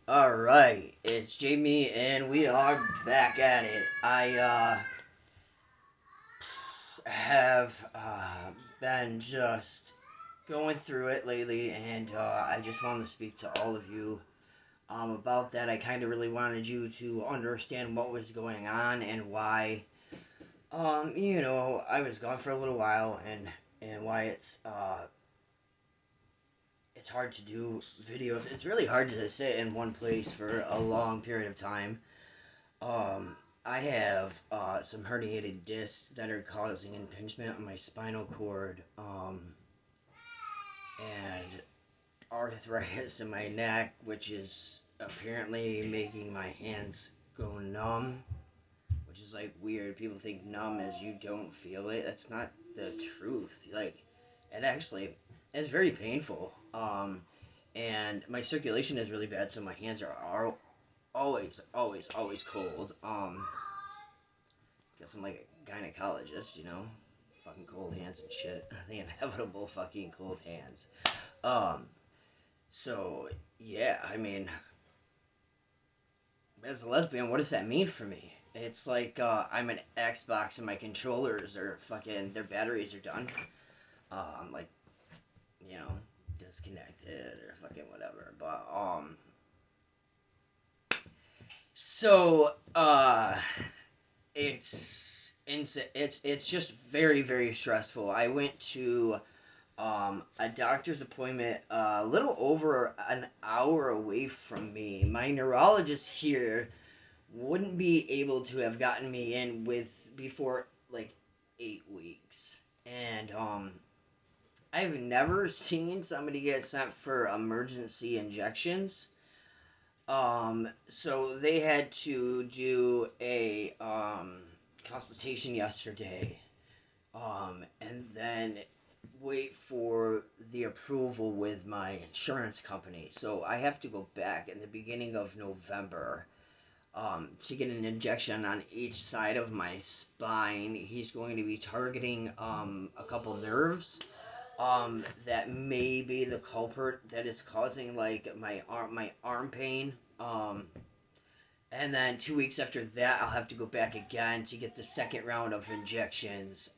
Alright, it's Jamie and we are back at it. I have been just going through it lately and I just wanted to speak to all of you about that. I kind of really wanted you to understand what was going on and why, I was gone for a little while and why it's hard to do videos. It's really hard to sit in one place for a long period of time. Um, I have some herniated discs that are causing impingement on my spinal cord, and arthritis in my neck, which is apparently making my hands go numb, which is like weird. People think numb is you don't feel it. That's not the truth. Like, it actually is very painful. And my circulation is really bad, so my hands are always cold. Guess I'm like a gynecologist, fucking cold hands and shit. The inevitable fucking cold hands. Um, so yeah, I mean, as a lesbian, what does that mean for me? It's like I'm an Xbox and my controllers are fucking their batteries are done. I'm like, you know, disconnected or fucking whatever. But so it's just very stressful. I went to a doctor's appointment a little over an hour away from me. My neurologist here wouldn't be able to have gotten me in with before like 8 weeks, and I've never seen somebody get sent for emergency injections. So they had to do a consultation yesterday, and then wait for the approval with my insurance company. So I have to go back in the beginning of November to get an injection on each side of my spine. He's going to be targeting a couple nerves that may be the culprit that is causing like my arm pain. And then 2 weeks after that, I'll have to go back again to get the second round of injections.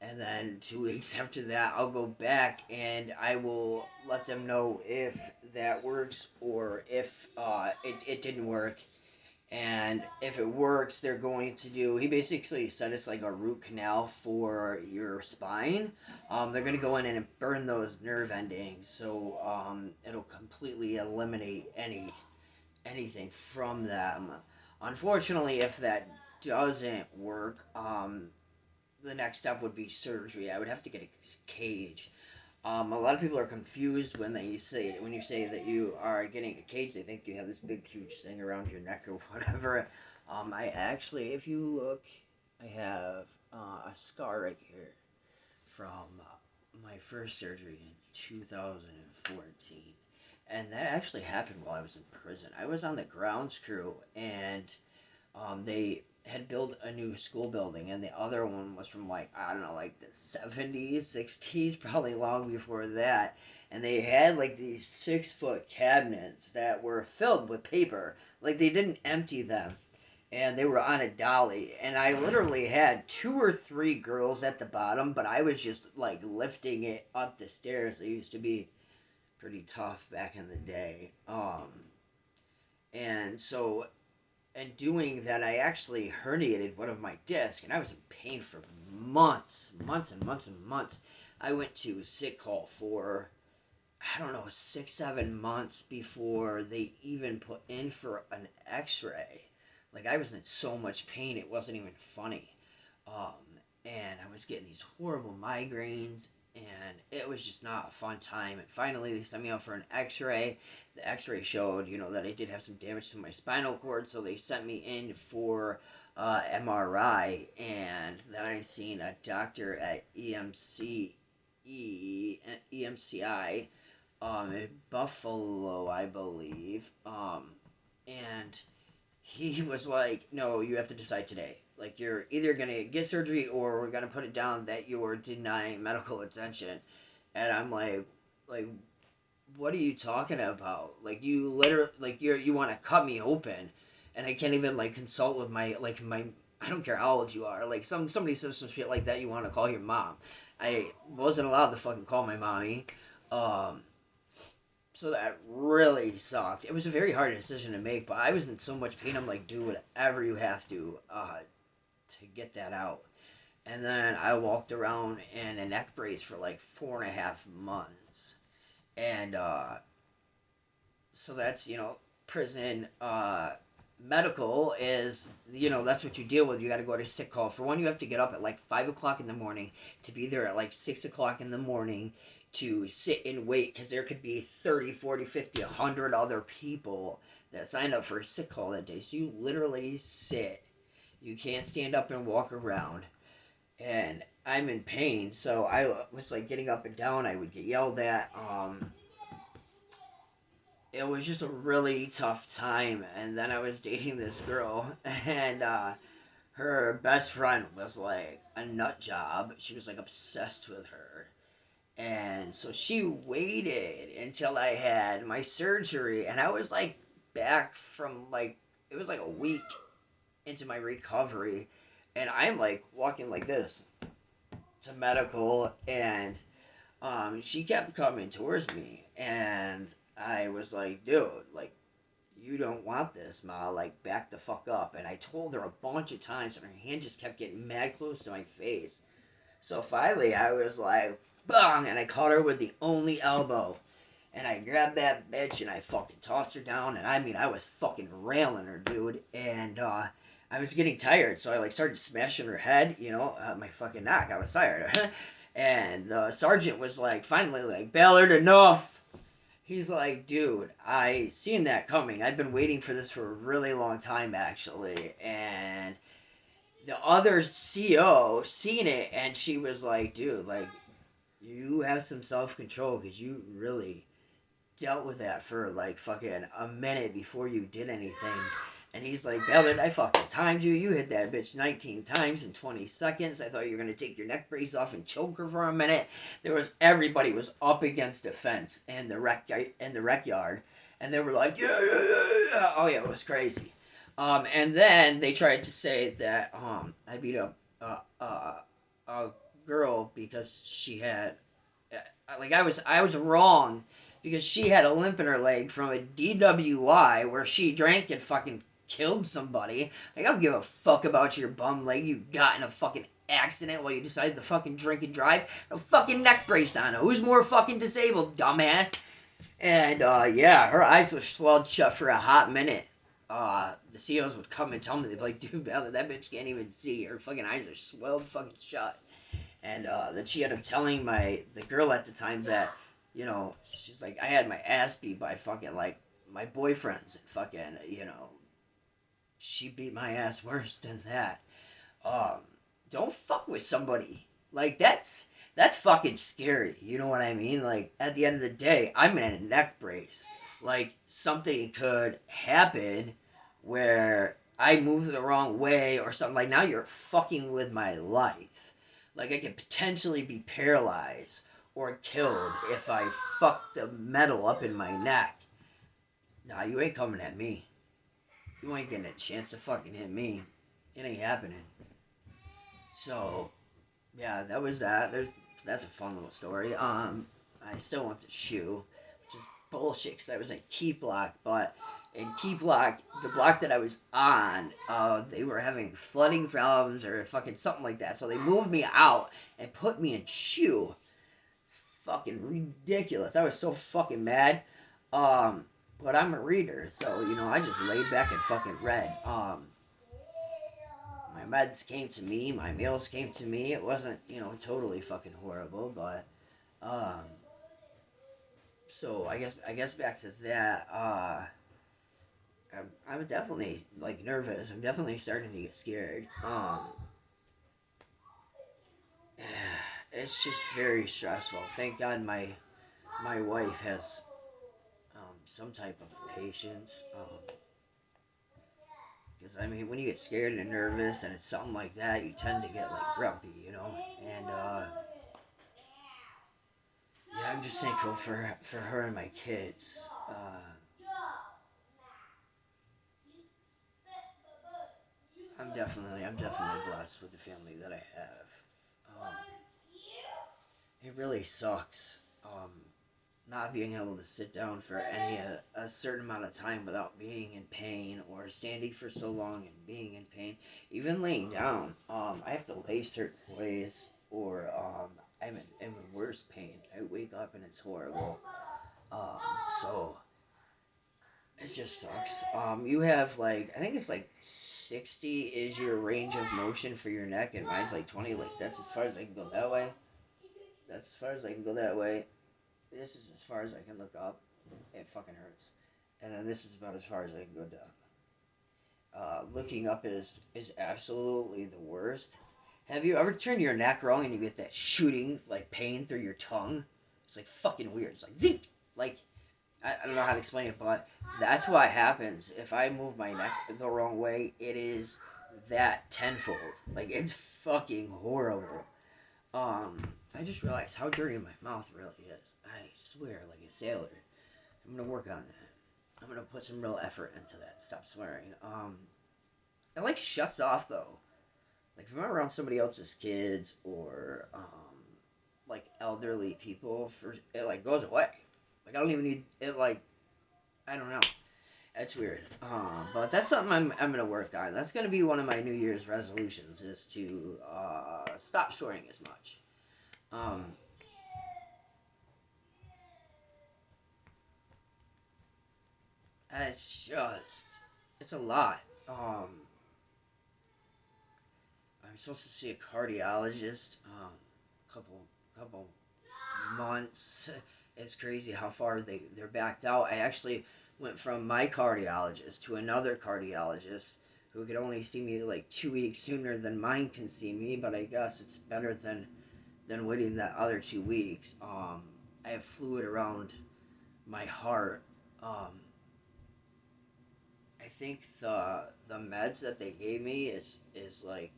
And then 2 weeks after that, I'll go back and I will let them know if that works or if it didn't work. And if it works, they're going to do. He basically said it's like a root canal for your spine. They're going to go in and burn those nerve endings, so it'll completely eliminate anything from them. Unfortunately, if that doesn't work, the next step would be surgery. I would have to get a cage. A lot of people are confused when you say that you are getting a cage. They think you have this big, huge thing around your neck or whatever. I actually, if you look, I have a scar right here from my first surgery in 2014, and that actually happened while I was in prison. I was on the grounds crew, and they had built a new school building, and the other one was from like I don't know, like the 70s, 60s, probably long before that. And they had like these 6 foot cabinets that were filled with paper, like they didn't empty them, and they were on a dolly. And I literally had 2 or 3 girls at the bottom, but I was just like lifting it up the stairs. It used to be pretty tough back in the day. And so and doing that, I actually herniated one of my discs, and I was in pain for months. I went to sick call for I don't know 6 7 months before they even put in for an X-ray. Like I was in so much pain, it wasn't even funny. Um, and I was getting these horrible migraines, and it was just not a fun time. And finally, they sent me out for an X-ray. The X-ray showed, that I did have some damage to my spinal cord, so they sent me in for MRI, and then I seen a doctor at EMCI, in Buffalo, I believe, and he was like, "No, you have to decide today. Like, you're either gonna get surgery or we're gonna put it down that you're denying medical attention." And I'm like, what are you talking about? Like, you literally, like, you want to cut me open, and I can't even, like, consult with my, I don't care how old you are. Like, somebody says some shit like that, you want to call your mom. I wasn't allowed to fucking call my mommy. Um, so that really sucked. It was a very hard decision to make, but I was in so much pain. I'm like, do whatever you have to get that out. And then I walked around in a neck brace for like 4.5 months. And so that's, prison. Medical is, that's what you deal with. You got to go to sick call. For one, you have to get up at like 5 o'clock in the morning to be there at like 6 o'clock in the morning to sit and wait, because there could be 30, 40, 50, 100 other people that signed up for a sick call that day. So you literally sit. You can't stand up and walk around. And I'm in pain, so I was like getting up and down. I would get yelled at. It was just a really tough time. And then I was dating this girl, and her best friend was like a nut job. She was like obsessed with her. And so she waited until I had my surgery, and I was like back from like, it was like a week into my recovery, and I'm like walking like this to medical, and she kept coming towards me, and I was like, dude, like, you don't want this, Ma. Like, back the fuck up. And I told her a bunch of times, and her hand just kept getting mad close to my face. So finally, I was like, bang, and I caught her with the only elbow. And I grabbed that bitch, and I fucking tossed her down, and I mean, I was fucking railing her, dude. And I was getting tired, so I like started smashing her head, my fucking neck. I was tired. And the sergeant was like, finally, like, Ballard, enough. He's like, dude, I seen that coming. I've been waiting for this for a really long time, actually. And the other CO seen it, and she was like, dude, like, you have some self control, because you really dealt with that for like fucking a minute before you did anything. And he's like, Ballard, I fucking timed you. You hit that bitch 19 times in 20 seconds. I thought you were going to take your neck brace off and choke her for a minute. Everybody was up against the fence in the rec yard. And they were like, yeah, yeah, yeah, yeah. Oh, yeah, it was crazy. And then they tried to say that I beat up a girl because she had, like, I was wrong, because she had a limp in her leg from a DWI where she drank and fucking killed somebody. Like, I don't give a fuck about your bum leg you got in a fucking accident while you decided to fucking drink and drive. A fucking neck brace on. Who's more fucking disabled, dumbass? And yeah, her eyes were swelled shut for a hot minute. The COs would come and tell me, they'd be like, dude, Bella, that bitch can't even see. Her fucking eyes are swelled fucking shut. And then she ended up telling the girl at the time that, she's like, I had my ass beat by fucking, like, my boyfriends. Fucking, she beat my ass worse than that. Um, don't fuck with somebody. Like, that's fucking scary. You know what I mean? Like, at the end of the day, I'm in a neck brace. Like, something could happen where I move the wrong way or something. Like, now you're fucking with my life. Like, I could potentially be paralyzed or killed if I fuck the metal up in my neck. Nah, you ain't coming at me. You ain't getting a chance to fucking hit me. It ain't happening. So, yeah, that was that. That's a fun little story. I still want the shoe, which is bullshit because I was in Key Block, but in Key Block, the block that I was on, they were having flooding problems or fucking something like that. So they moved me out and put me in shoe. It's fucking ridiculous. I was so fucking mad. But I'm a reader, so I just laid back and fucking read. My meds came to me, my meals came to me. It wasn't, totally fucking horrible, but so I guess back to that. I'm definitely like nervous. I'm definitely starting to get scared. It's just very stressful. Thank God my wife has some type of patience. Because I mean, when you get scared and nervous and it's something like that, you tend to get like grumpy, And I'm just thankful for her and my kids. I'm definitely blessed with the family that I have. Um, it really sucks. Not being able to sit down for any a certain amount of time without being in pain, or standing for so long and being in pain. Even laying down, I have to lay certain ways, or I'm in worse pain. I wake up and it's horrible. Um, so it just sucks. You have like, I think it's like 60 is your range of motion for your neck, and mine's like 20. Like, that's as far as I can go that way. That's as far as I can go that way. This is as far as I can look up. It fucking hurts. And then this is about as far as I can go down. Looking up is absolutely the worst. Have you ever turned your neck wrong and you get that shooting like pain through your tongue? It's like fucking weird. It's like zeke. Like, I don't know how to explain it, but that's what happens if I move my neck the wrong way. It is that tenfold. Like, it's fucking horrible. Um, I just realized how dirty my mouth really is. I swear, like a sailor. I'm gonna work on that. I'm gonna put some real effort into that. Stop swearing. It like shuts off though. Like if I'm around somebody else's kids, or like elderly people, for it like goes away. Like I don't even need it. Like I don't know. That's weird. But that's something I'm gonna work on. That's gonna be one of my New Year's resolutions, is to stop swearing as much. Um, it's just it's a lot. I'm supposed to see a cardiologist. Couple months. It's crazy how far they're backed out. I actually went from my cardiologist to another cardiologist who could only see me like 2 weeks sooner than mine can see me. But I guess it's better than waiting that other 2 weeks. I have fluid around my heart. Um, I think the meds that they gave me is like,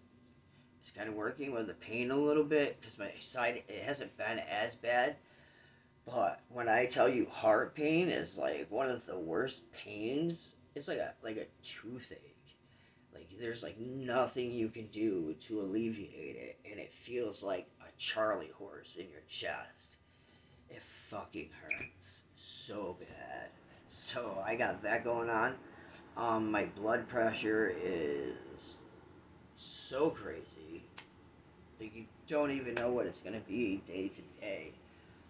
it's kind of working with the pain a little bit, because my side, it hasn't been as bad. But when I tell you heart pain is like one of the worst pains, it's like a toothache. Like there's like nothing you can do to alleviate it, and it feels like a Charlie horse in your chest. It fucking hurts so bad. So I got that going on. My blood pressure is so crazy. Like you don't even know what it's gonna be day to day.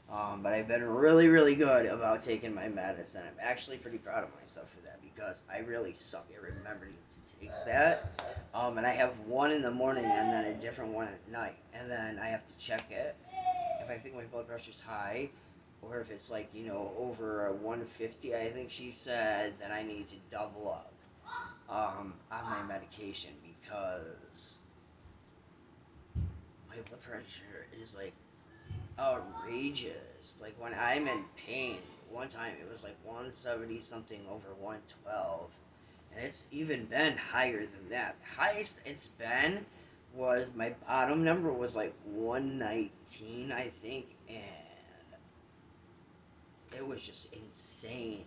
But I've been really, really good about taking my medicine. I'm actually pretty proud of myself for that, because I really suck at remembering to take that. And I have one in the morning and then a different one at night. And then I have to check it if I think my blood pressure's high, or if it's like, over a 150, I think she said, that I need to double up on my medication, because my blood pressure is like outrageous. Like when I'm in pain, one time it was like 170 something over 112, and it's even been higher than that. The highest it's been was, my bottom number was like 119, I think, and it was just insane.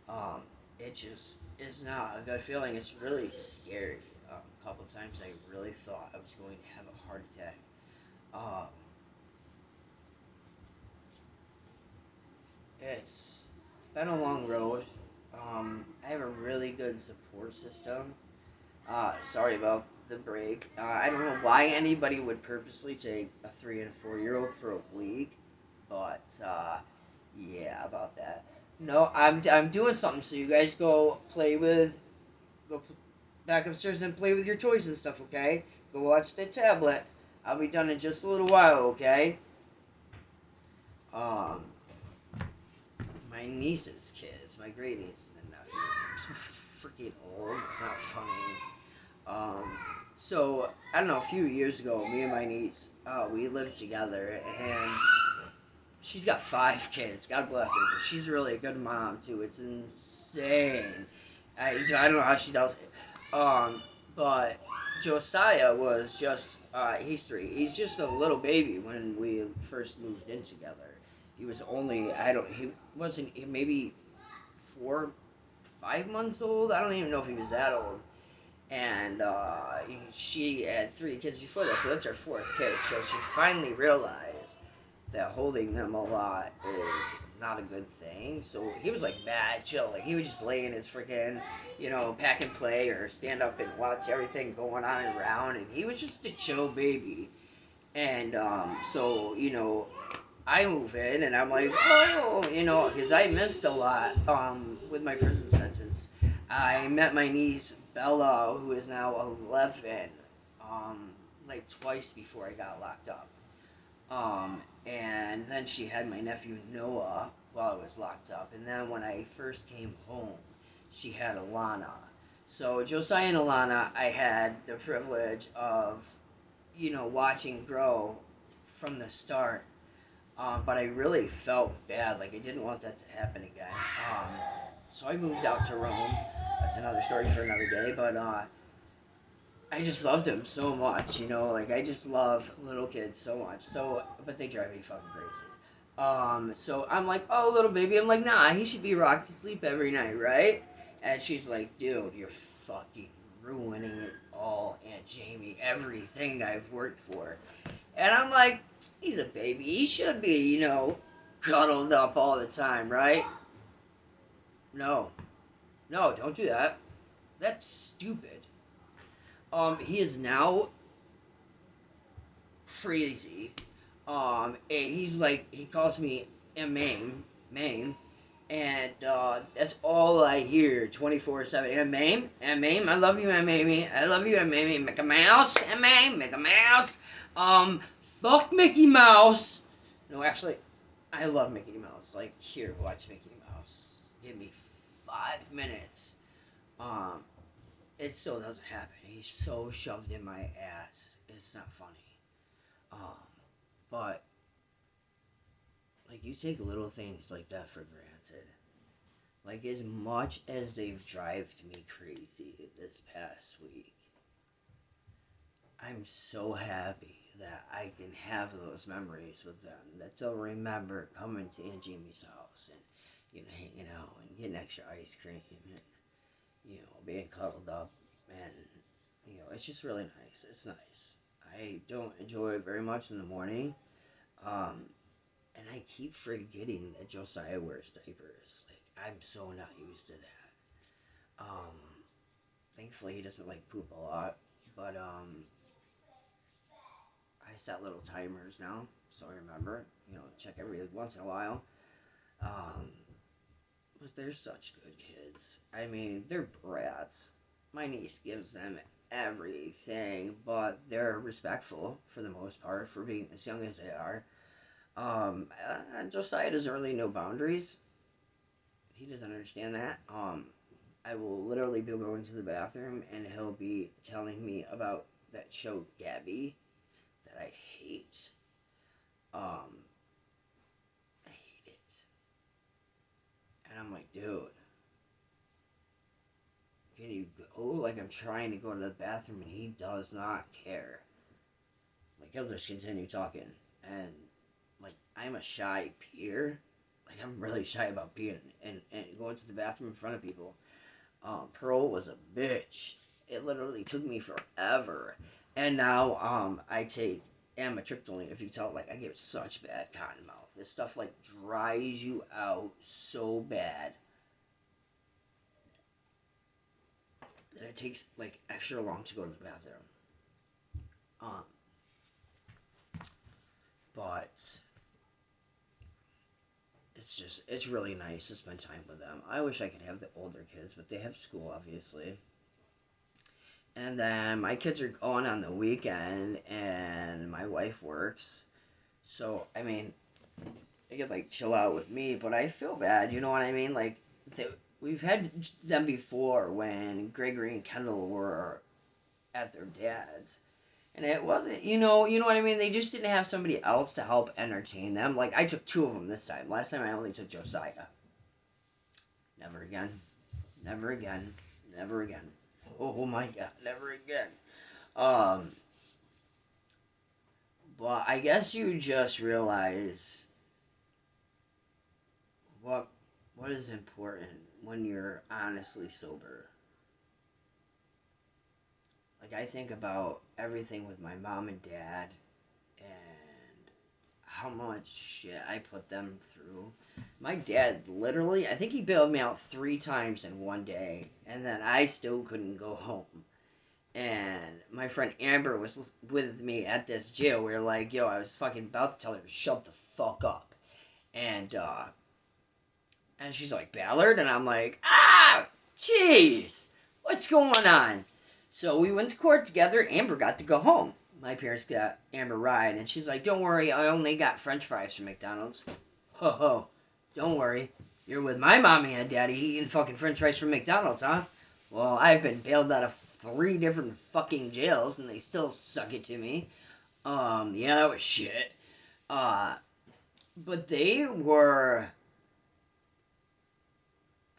Um, it just is not a good feeling. It's really scary. A couple times I really thought I was going to have a heart attack. Um, It's been a long road. I have a really good support system. Sorry about the break. I don't know why anybody would purposely take a 3 and 4 year old for a week, but yeah, about that. No, I'm doing something. So you guys go back upstairs and play with your toys and stuff. Okay? Go watch the tablet. I'll be done in just a little while. Okay? Um, my niece's kids, my great nieces and nephews, are so freaking old. It's not funny. Um, so I don't know. A few years ago, me and my niece, we lived together, and she's got 5 kids. God bless her. But she's really a good mom too. It's insane. I don't know how she does it. But Josiah was just he's 3. He's just a little baby when we first moved in together, He was only, he wasn't, maybe 4, 5 months old. I don't even know if he was that old. And she had 3 kids before that, so that's her 4th kid. So she finally realized that holding them a lot is not a good thing. So he was like mad chill. Like he would just lay in his freaking, pack and play or stand up and watch everything going on around. And he was just a chill baby. And so, I move in and I'm like, oh, because I missed a lot with my prison sentence. I met my niece Bella, who is now 11, like twice before I got locked up. And then she had my nephew Noah while I was locked up. And then when I first came home, she had Alana. So Josiah and Alana, I had the privilege of, watching grow from the start. But I really felt bad. Like I didn't want that to happen again. So I moved out to Rome. That's another story for another day. But I just loved him so much. Like I just love little kids so much. So, but they drive me fucking crazy. So I'm like, oh, little baby. I'm like, nah, he should be rocked to sleep every night, right? And she's like, dude, you're fucking ruining it all, Aunt Jamie. Everything I've worked for. And I'm like, he's a baby. He should be, cuddled up all the time, right? No. No, don't do that. That's stupid. He is now crazy. And he's like, he calls me a Mame. And that's all I hear 24/7. And Mame, I love you, Aunt Mamie. I love you, Aunt Mamie. Mickey Mouse, Aunt Mame, Mickey Mouse. Fuck Mickey Mouse. No, actually, I love Mickey Mouse. Like, here, watch Mickey Mouse. Give me 5 minutes. Um, it still doesn't happen. He's so shoved in my ass. It's not funny. Um, but like you take little things like that for granted. Like as much as they've drived me crazy this past week, I'm so happy that I can have those memories with them. That they'll remember coming to Aunt Jamie's house and hanging out and getting extra ice cream and being cuddled up and it's just really nice. It's nice. I don't enjoy it very much in the morning. Um, and I keep forgetting that Josiah wears diapers. Like I'm so not used to that. Um, Thankfully he doesn't like poop a lot, but I set little timers now, so I remember. Check every once in a while. Um, but they're such good kids. I mean, they're brats. My niece gives them everything, but they're respectful for the most part for being as young as they are. Josiah doesn't really know boundaries. He doesn't understand that. I will literally be going to the bathroom and he'll be telling me about that show Gabby that I hate. Um, I hate it. And I'm like, dude, can you go? Like, I'm trying to go to the bathroom and he does not care. Like, he'll just continue talking. And, like, I'm a shy peer. Like, I'm really shy about peeing and going to the bathroom in front of people. Pearl was a bitch. It literally took me forever. And now, I take amitriptyline. If you tell, like, I get such bad cotton mouth. This stuff, like, dries you out so bad that it takes, like, extra long to go to the bathroom. Um, but it's really nice to spend time with them. I wish I could have the older kids, but they have school, obviously. And then my kids are going on the weekend, and my wife works. So, I mean, they could, like, chill out with me, but I feel bad, you know what I mean? Like, we've had them before when Gregory and Kendall were at their dad's. And it wasn't, you know what I mean? They just didn't have somebody else to help entertain them. Like, I took 2 of them this time. Last time I only took Josiah. Never again. Never again. Never again. Oh my god, never again. Um, but I guess you just realize what what is important when you're honestly sober? Like I think about everything with my mom and dad and how much shit I put them through. My dad literally, I think he bailed me out 3 times in one day, and then I still couldn't go home. And my friend Amber was with me at this jail. We were like, yo, I was fucking about to tell her to shut the fuck up. And and she's like, Ballard? And I'm like, ah, jeez, what's going on? So we went to court together. Amber got to go home. My parents got Amber a ride, and she's like, don't worry, I only got french fries from McDonald's. Ho ho, don't worry. You're with my mommy and daddy eating fucking french fries from McDonald's, huh? Well, I've been bailed out of 3 different fucking jails, and they still suck it to me. Yeah, that was shit. Uh, but they were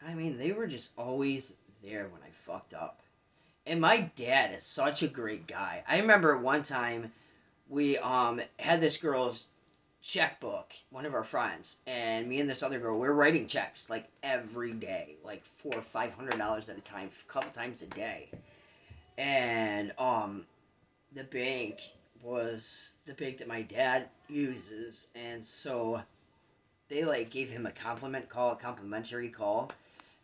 they were just always there when I fucked up. And my dad is such a great guy. I remember one time we had this girl's checkbook, one of our friends, and me and this other girl, we were writing checks like every day, like $400 or $500 at a time, a couple times a day. And the bank was the bank that my dad uses, and so they like gave him a complimentary call,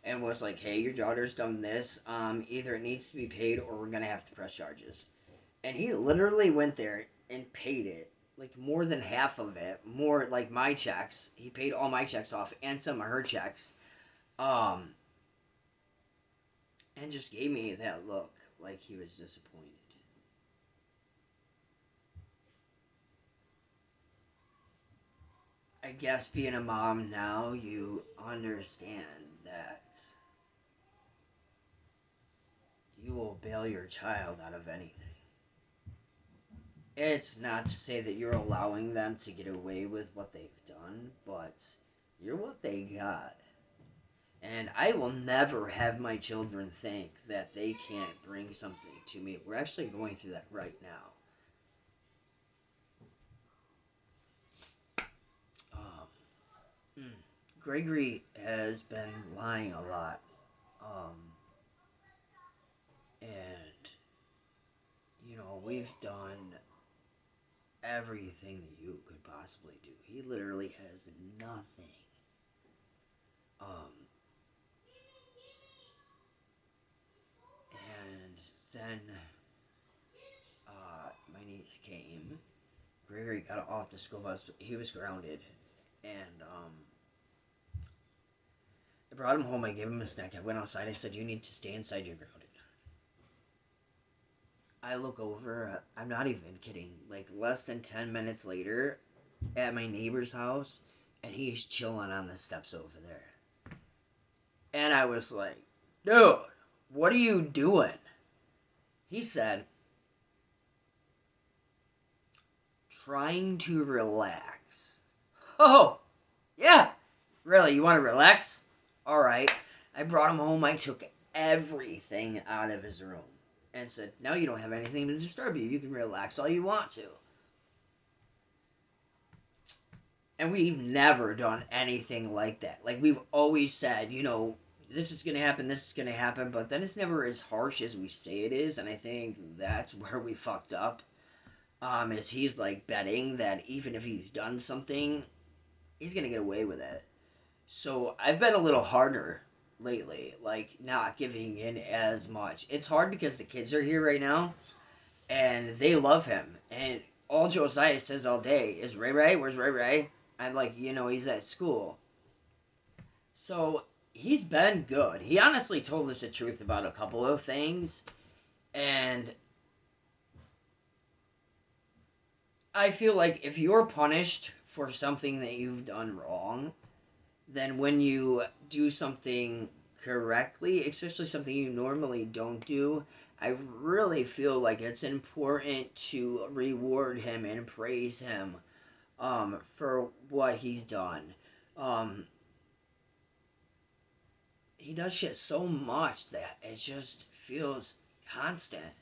and was like, hey, your daughter's done this. Either it needs to be paid or we're going to have to press charges. And he literally went there and paid it. Like more than half of it. More like my checks. He paid all my checks off and some of her checks. Um, and just gave me that look like he was disappointed. I guess being a mom now, you understand that you will bail your child out of anything. It's not to say that you're allowing them to get away with what they've done, but you're what they got. And I will never have my children think that they can't bring something to me. We're actually going through that right now. Mm, Gregory has been lying a lot. Um, and, we've done everything that you could possibly do. He literally has nothing. Um, and then my niece came. Gregory got off the school bus. He was grounded. And I brought him home. I gave him a snack. I went outside. I said, you need to stay inside. You're grounded. I look over. I'm not even kidding. Like less than 10 minutes later at my neighbor's house. And he's chilling on the steps over there. And I was like, dude, what are you doing? He said, trying to relax. Oh, yeah. Really, you want to relax? Alright. I brought him home. I took everything out of his room. And said, now you don't have anything to disturb you. You can relax all you want to. And we've never done anything like that. Like, we've always said, this is going to happen, this is going to happen. But then it's never as harsh as we say it is. And I think that's where we fucked up. Is he's, like, betting that even if he's done something, he's going to get away with it. So I've been a little harder lately, like not giving in as much. It's hard because the kids are here right now, and they love him. And all Josiah says all day is, Ray Ray, where's Ray Ray? I'm like, he's at school. So he's been good. He honestly told us the truth about a couple of things, and I feel like if you're punished for something that you've done wrong, then when you do something correctly, especially something you normally don't do, I really feel like it's important to reward him and praise him for what he's done. He does shit so much that it just feels constant.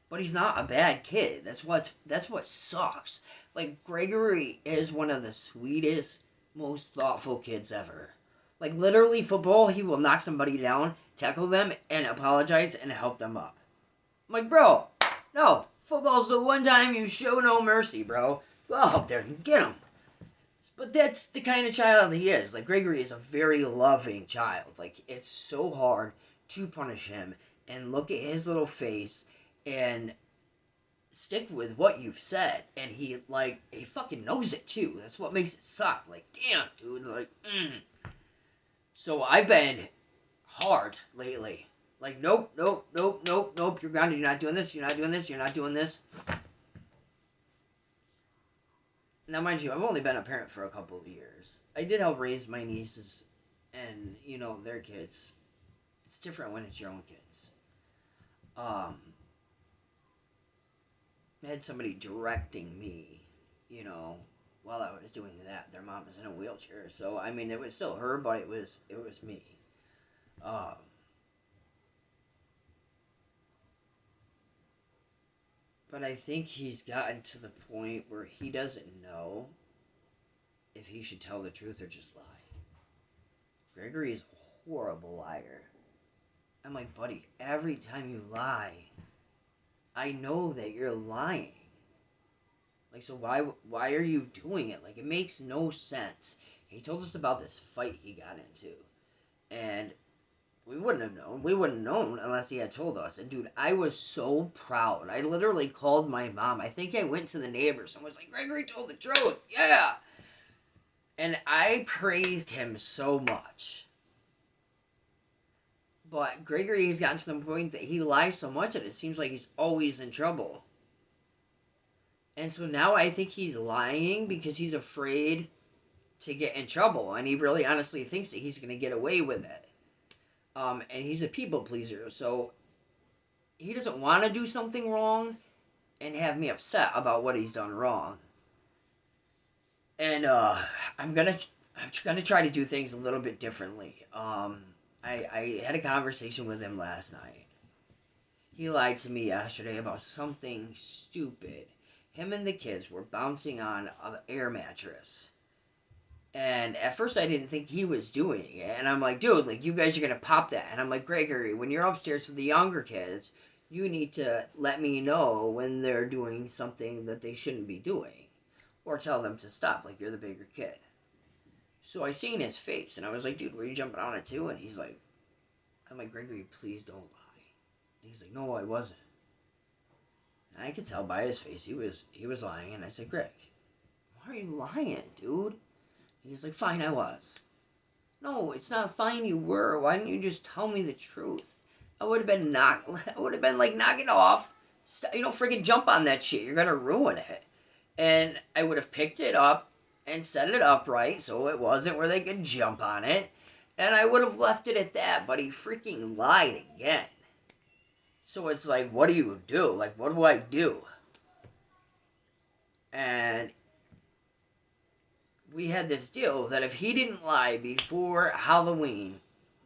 But he's not a bad kid. That's what sucks. Like Gregory is one of the sweetest, most thoughtful kids ever. Like, literally, football, he will knock somebody down, tackle them, and apologize and help them up. I'm like, bro, no. Football's the one time you show no mercy, bro. Go out there and get him. But that's the kind of child he is. Like, Gregory is a very loving child. Like, it's so hard to punish him and look at his little face and stick with what you've said. And he fucking knows it too. That's what makes it suck. Like, damn, dude. Like, So I've been hard lately. Like, nope, nope, nope, nope, nope. You're grounded. You're not doing this. You're not doing this. You're not doing this. Now, mind you, I've only been a parent for a couple of years. I did help raise my nieces and, their kids. It's different when it's your own kids. I had somebody directing me, while I was doing that. Their mom was in a wheelchair. So, I mean, it was still her, but it was me. But I think he's gotten to the point where he doesn't know if he should tell the truth or just lie. Gregory is a horrible liar. I'm like, buddy, every time you lie, I know that you're lying. Like, so why are you doing it? Like, it makes no sense. He told us about this fight he got into. And we wouldn't have known. We wouldn't have known unless he had told us. And, dude, I was so proud. I literally called my mom. I think I went to the neighbors and was like, Gregory told the truth. Yeah. And I praised him so much. But Gregory has gotten to the point that he lies so much that it seems like he's always in trouble. And so now I think he's lying because he's afraid to get in trouble. And he really honestly thinks that he's going to get away with it. And he's a people pleaser. So he doesn't want to do something wrong and have me upset about what he's done wrong. And I'm gonna try to do things a little bit differently. I had a conversation with him last night. He lied to me yesterday about something stupid. Him and the kids were bouncing on an air mattress. And at first I didn't think he was doing it. And I'm like, dude, like, you guys are going to pop that. And I'm like, Gregory, when you're upstairs with the younger kids, you need to let me know when they're doing something that they shouldn't be doing. Or tell them to stop, like you're the bigger kid. So I seen his face, and I was like, dude, were you jumping on it too? And he's like, I'm like, Gregory, please don't lie. And he's like, no, I wasn't. And I could tell by his face he was lying, and I said, Greg, why are you lying, dude? And he's like, fine, I was. No, it's not fine you were. Why didn't you just tell me the truth? I would have been like, knock it off. Freaking jump on that shit. You're gonna ruin it. And I would have picked it up and set it up right so it wasn't where they could jump on it. And I would have left it at that, but he freaking lied again. So it's like, what do you do? Like, what do I do? And we had this deal that if he didn't lie before Halloween,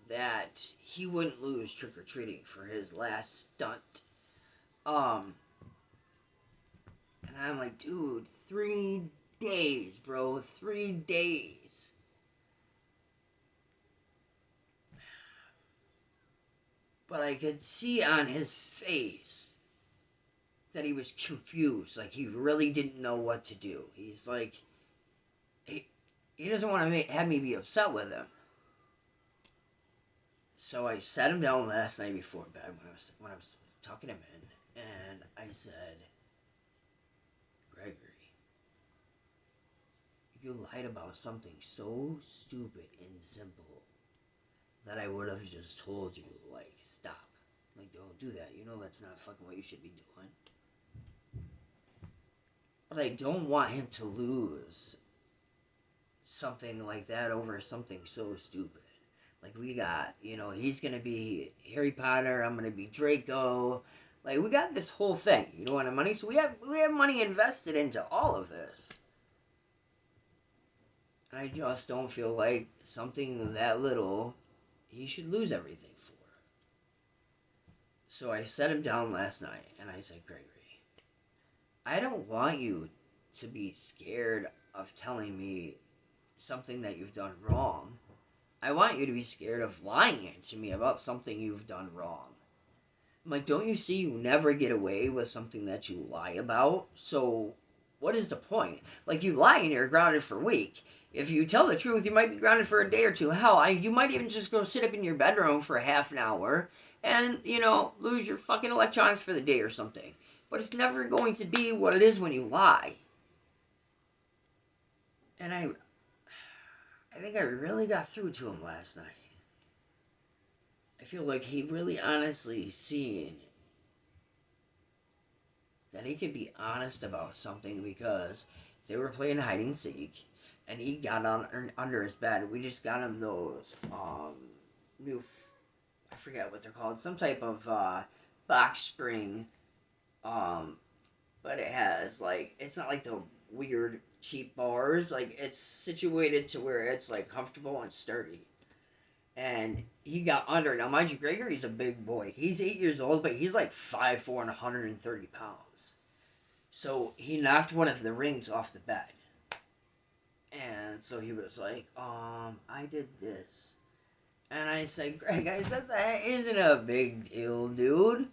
that he wouldn't lose trick-or-treating for his last stunt. And I'm like, dude, 3 days, bro. 3 days. But I could see on his face that he was confused. Like, he really didn't know what to do. He's like, he doesn't want to have me be upset with him. So I sat him down last night before bed when I was talking to him in, and I said, Gregory, you lied about something so stupid and simple that I would have just told you, like, stop. Like, don't do that. You know that's not fucking what you should be doing. But I don't want him to lose something like that over something so stupid. Like, we got, he's going to be Harry Potter, I'm going to be Draco. Like, we got this whole thing, what money? So we have money invested into all of this. I just don't feel like something that little he should lose everything for. So I sat him down last night and I said, Gregory, I don't want you to be scared of telling me something that you've done wrong. I want you to be scared of lying to me about something you've done wrong. I'm like, don't you see you never get away with something that you lie about? So, what is the point? Like, you lie and you're grounded for a week. If you tell the truth, you might be grounded for a day or two. Hell, you might even just go sit up in your bedroom for half an hour and, lose your fucking electronics for the day or something. But it's never going to be what it is when you lie. And I think I really got through to him last night. I feel like he really honestly seen that he could be honest about something because they were playing hide and seek and he got on under his bed. We just got him those new I forget what they're called, some type of box spring, um but it has like, it's not like the weird cheap bars, like it's situated to where it's like comfortable and sturdy. And he got under. Now, mind you, Gregory's a big boy. He's 8 years old, but he's like 5'4" and 130 pounds. So he knocked one of the rings off the bed. And so he was like, I did this. And I said, Greg, I said, that isn't a big deal, dude.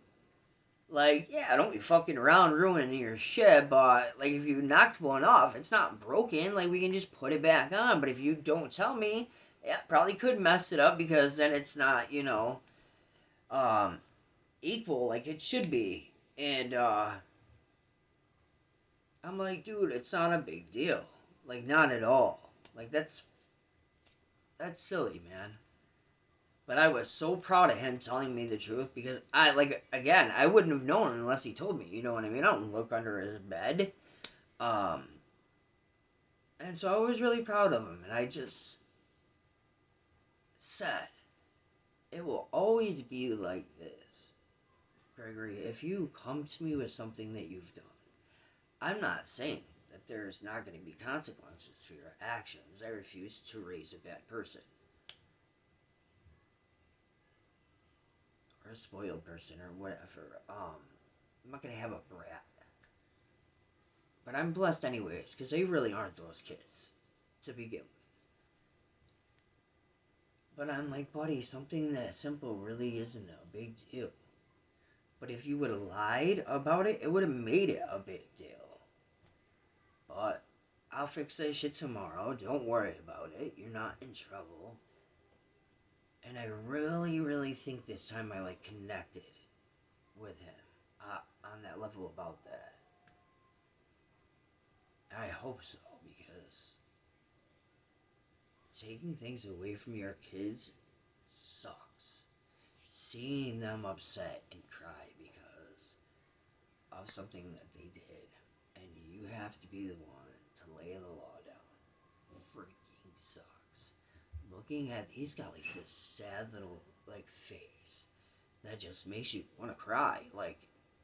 Like, yeah, don't be fucking around ruining your shit, but, like, if you knocked one off, it's not broken. Like, we can just put it back on. But if you don't tell me, yeah, probably could mess it up because then it's not, um, equal like it should be. And, I'm like, dude, it's not a big deal. Like, not at all. Like, that's silly, man. But I was so proud of him telling me the truth because again, I wouldn't have known unless he told me. You know what I mean? I don't look under his bed. Um, and so I was really proud of him. And I just said, it will always be like this, Gregory. If you come to me with something that you've done, I'm not saying that there's not going to be consequences for your actions. I refuse to raise a bad person or a spoiled person or whatever. I'm not going to have a brat. But I'm blessed anyways, because they really aren't those kids to begin with. But I'm like, buddy, something that simple really isn't a big deal. But if you would have lied about it, it would have made it a big deal. But I'll fix that shit tomorrow. Don't worry about it. You're not in trouble. And I really, really think this time I connected with him on that level about that. I hope so, because taking things away from your kids sucks. Seeing them upset and cry because of something that they did, and you have to be the one to lay the law down, freaking sucks. Looking at, he's got this sad little face that just makes you want to cry.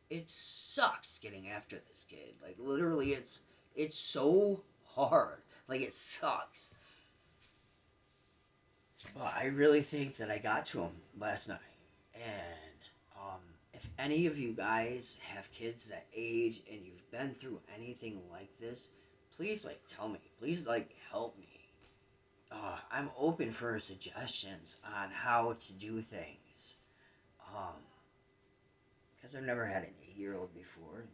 It sucks getting after this kid. Literally, it's so hard. It sucks. But I really think that I got to him last night. And if any of you guys have kids that age and you've been through anything like this, please tell me. Please help me. I'm open for suggestions on how to do things. Because I've never had an 8-year-old before,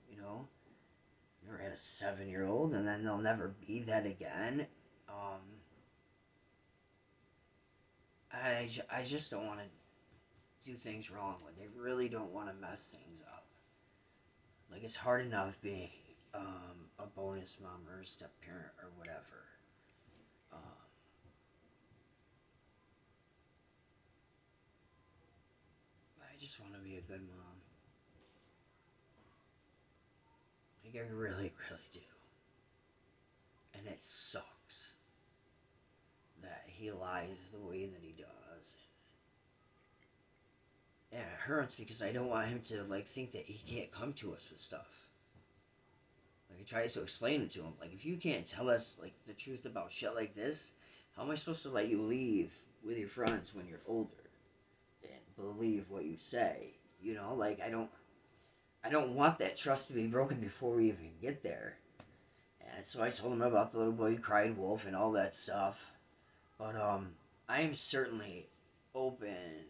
Never had a 7-year-old, and then they'll never be that again. I just don't want to do things wrong. I really don't want to mess things up. It's hard enough being a bonus mom or a step parent or whatever. I just want to be a good mom. I really, really do. And it sucks that he lies the way that he does. And it hurts because I don't want him to think that he can't come to us with stuff. I tries to explain it to him. If you can't tell us the truth about shit like this, how am I supposed to let you leave with your friends when you're older and believe what you say? I don't want that trust to be broken before we even get there. And so I told him about the little boy who cried wolf and all that stuff. But I am certainly open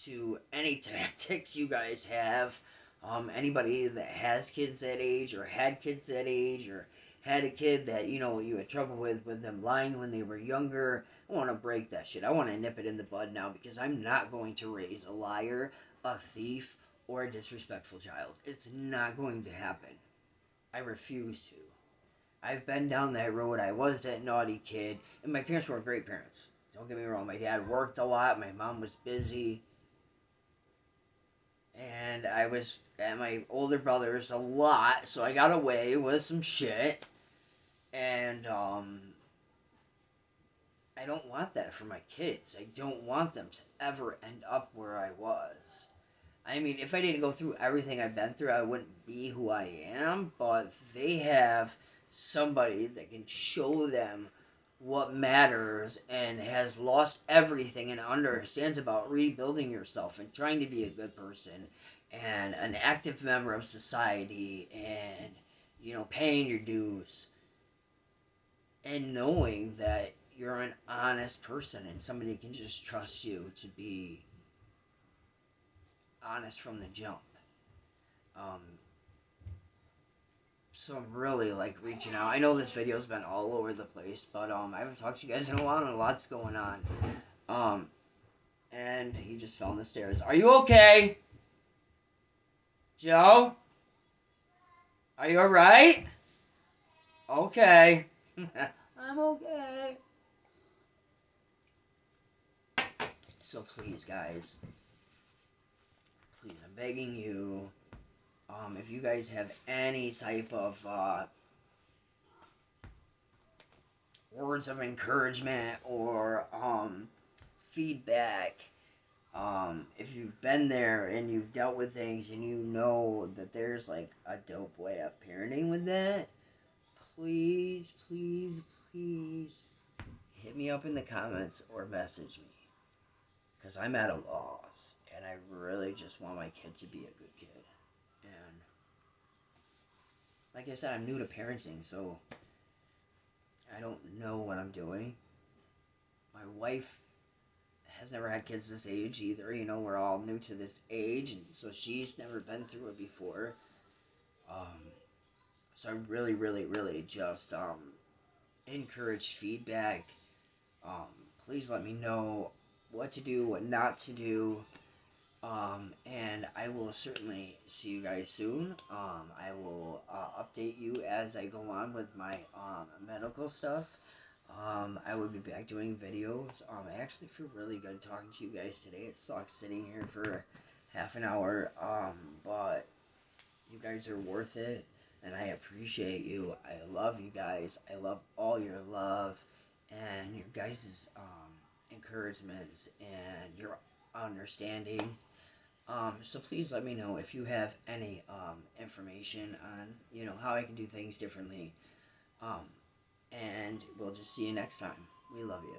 to any tactics you guys have. Anybody that has kids that age, or had kids that age, or had a kid that you had trouble with them lying when they were younger. I want to break that shit. I want to nip it in the bud now, because I'm not going to raise a liar, a thief, or a disrespectful child. It's not going to happen. I refuse to. I've been down that road. I was that naughty kid, and my parents were great parents. Don't get me wrong. My dad worked a lot. My mom was busy, and I was at my older brother's a lot, so I got away with some shit. And I don't want that for my kids. I don't want them to ever end up where I was. I mean, if I didn't go through everything I've been through, I wouldn't be who I am. But they have somebody that can show them what matters, and has lost everything and understands about rebuilding yourself and trying to be a good person and an active member of society, and paying your dues, and knowing that you're an honest person and somebody can just trust you to be honest from the jump. Um, so I'm really like reaching out. I know this video's been all over the place, but I haven't talked to you guys in a while, and a lot's going on. Um, and he just fell on the stairs. Are you okay, Joe? Are you alright? Okay. I'm okay. So please, guys, please, I'm begging you, if you guys have any type of words of encouragement, or feedback, if you've been there and you've dealt with things and you know that there's like a dope way of parenting with that, please, please, please hit me up in the comments or message me, because I'm at a loss and I really just want my kid to be a good kid. And like I said, I'm new to parenting, so I don't know what I'm doing. My wife has never had kids this age either. We're all new to this age, and so she's never been through it before. Um, so I really, really, really just encourage feedback. Um, Please let me know what to do, what not to do. And I will certainly see you guys soon. I will update you as I go on with my medical stuff. I will be back doing videos. I actually feel really good talking to you guys today. It sucks sitting here for half an hour, but you guys are worth it, and I appreciate you. I love you guys. I love all your love and your guys' encouragements and your understanding. So please let me know if you have any information on how I can do things differently. And we'll just see you next time. We love you.